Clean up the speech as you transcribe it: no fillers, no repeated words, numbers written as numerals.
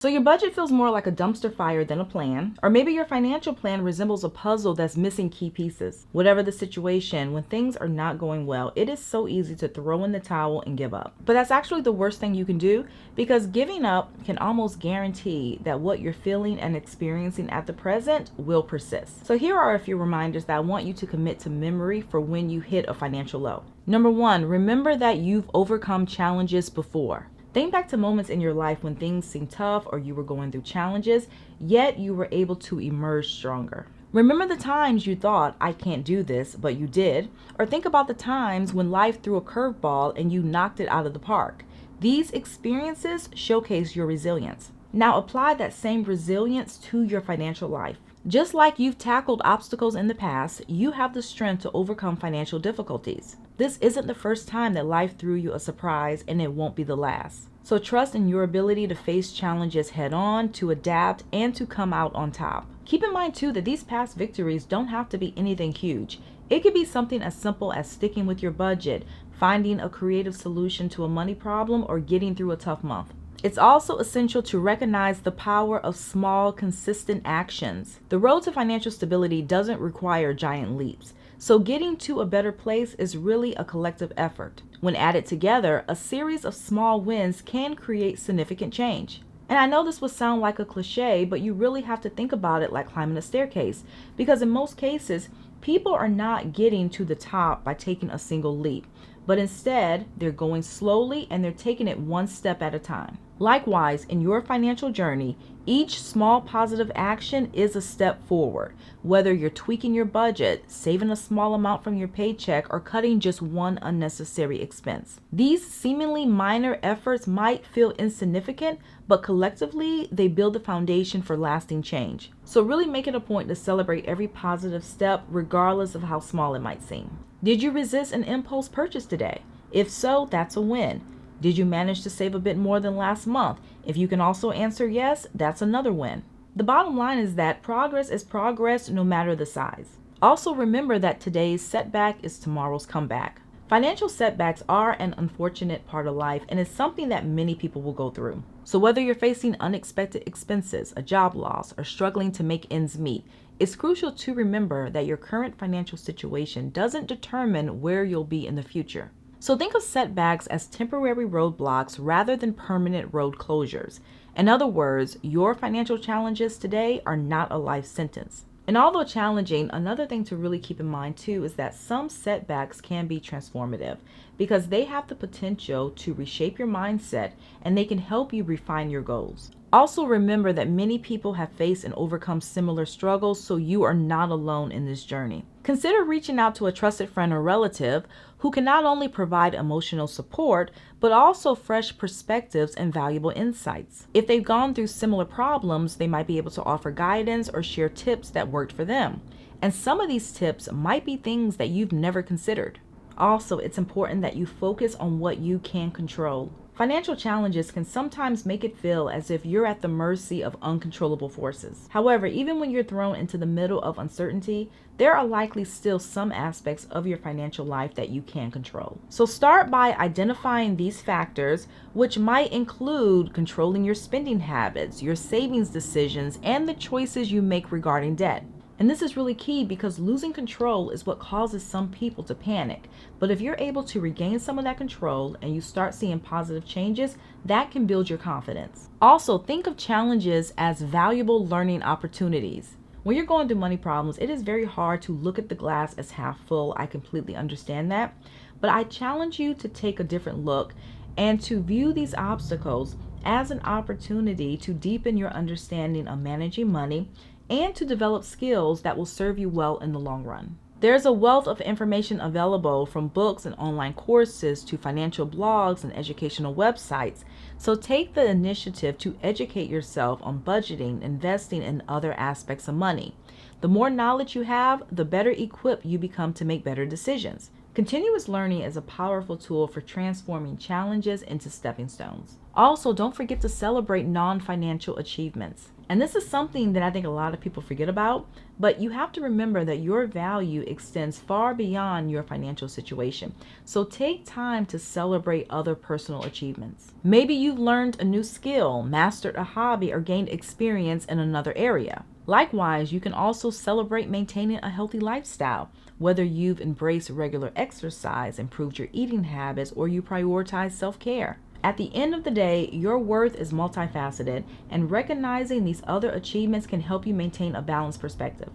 So your budget feels more like a dumpster fire than a plan, or maybe your financial plan resembles a puzzle that's missing key pieces. Whatever the situation, when things are not going well, it is so easy to throw in the towel and give up. But that's actually the worst thing you can do, because giving up can almost guarantee that what you're feeling and experiencing at the present will persist. So here are a few reminders that I want you to commit to memory for when you hit a financial low. Number one, remember that you've overcome challenges before. Think back to moments in your life when things seemed tough or you were going through challenges, yet you were able to emerge stronger. Remember the times you thought, I can't do this, but you did. Or think about the times when life threw a curveball and you knocked it out of the park. These experiences showcase your resilience. Now apply that same resilience to your financial life. Just like you've tackled obstacles in the past, you have the strength to overcome financial difficulties. This isn't the first time that life threw you a surprise, and it won't be the last. So trust in your ability to face challenges head on, to adapt, and to come out on top. Keep in mind too that these past victories don't have to be anything huge. It could be something as simple as sticking with your budget, finding a creative solution to a money problem, or getting through a tough month. It's also essential to recognize the power of small, consistent actions. The road to financial stability doesn't require giant leaps, so getting to a better place is really a collective effort. When added together, a series of small wins can create significant change. And I know this will sound like a cliche, but you really have to think about it like climbing a staircase, because in most cases, people are not getting to the top by taking a single leap, but instead, they're going slowly and they're taking it one step at a time. Likewise, in your financial journey, each small positive action is a step forward. Whether you're tweaking your budget, saving a small amount from your paycheck, or cutting just one unnecessary expense. These seemingly minor efforts might feel insignificant, but collectively, they build the foundation for lasting change. So really make it a point to celebrate every positive step, regardless of how small it might seem. Did you resist an impulse purchase today? If so, that's a win. Did you manage to save a bit more than last month? If you can also answer yes, that's another win. The bottom line is that progress is progress no matter the size. Also remember that today's setback is tomorrow's comeback. Financial setbacks are an unfortunate part of life, and it's something that many people will go through. So whether you're facing unexpected expenses, a job loss, or struggling to make ends meet, it's crucial to remember that your current financial situation doesn't determine where you'll be in the future. So think of setbacks as temporary roadblocks rather than permanent road closures. In other words, your financial challenges today are not a life sentence. And although challenging, another thing to really keep in mind too is that some setbacks can be transformative because they have the potential to reshape your mindset and they can help you refine your goals. Also remember that many people have faced and overcome similar struggles, so you are not alone in this journey. Consider reaching out to a trusted friend or relative who can not only provide emotional support, but also fresh perspectives and valuable insights. If they've gone through similar problems, they might be able to offer guidance or share tips that worked for them. And some of these tips might be things that you've never considered. Also, it's important that you focus on what you can control. Financial challenges can sometimes make it feel as if you're at the mercy of uncontrollable forces. However, even when you're thrown into the middle of uncertainty, there are likely still some aspects of your financial life that you can control. So start by identifying these factors, which might include controlling your spending habits, your savings decisions, and the choices you make regarding debt. And this is really key because losing control is what causes some people to panic. But if you're able to regain some of that control and you start seeing positive changes, that can build your confidence. Also, think of challenges as valuable learning opportunities. When you're going through money problems, it is very hard to look at the glass as half full. I completely understand that. But I challenge you to take a different look and to view these obstacles as an opportunity to deepen your understanding of managing money and to develop skills that will serve you well in the long run. There's a wealth of information available from books and online courses to financial blogs and educational websites. So take the initiative to educate yourself on budgeting, investing, and other aspects of money. The more knowledge you have, the better equipped you become to make better decisions. Continuous learning is a powerful tool for transforming challenges into stepping stones. Also, don't forget to celebrate non-financial achievements. And this is something that I think a lot of people forget about, but you have to remember that your value extends far beyond your financial situation. So take time to celebrate other personal achievements. Maybe you've learned a new skill, mastered a hobby, or gained experience in another area. Likewise, you can also celebrate maintaining a healthy lifestyle, whether you've embraced regular exercise, improved your eating habits, or you prioritize self-care. At the end of the day, your worth is multifaceted, and recognizing these other achievements can help you maintain a balanced perspective.